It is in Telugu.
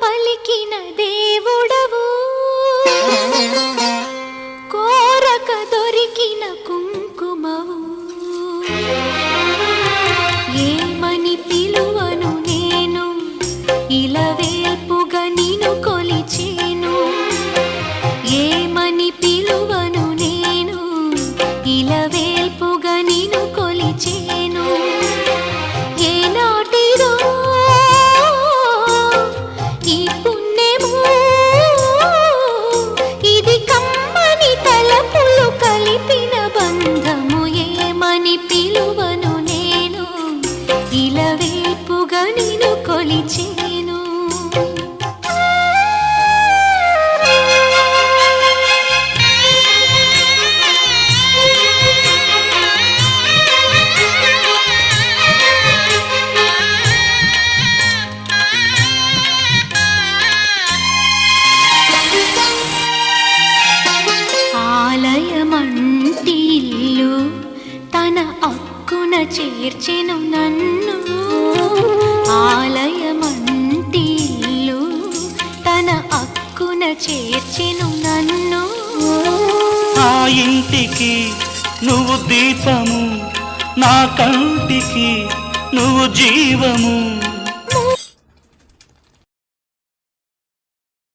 పలికిన దేవుడవు కోరక దొరికిన కుంకుమవు ఏమని పిలువను నేను ఇలవేల్పుగా నిన్ను కొలిచేను ఏమని పిలువను నేను ఇలవేల్పుగా నిన్ను కొలిచేను ఏనాటిదో ఈ పుణ్యము ఇది కమ్మని తలపులు కలిపిన బంధము ఏమని పిలువను నేను ఇలవేల్పుగా నిన్ను కొలిచేను ఆలయమంటి ఇల్లు తన అక్కున చేర్చెను నన్ను ఆలయమంటి ఇల్లు తన అక్కున చేర్చెను నన్ను ఆ ఇంటికి నువ్వు దీపము నా కంటికి నువ్వు జీవము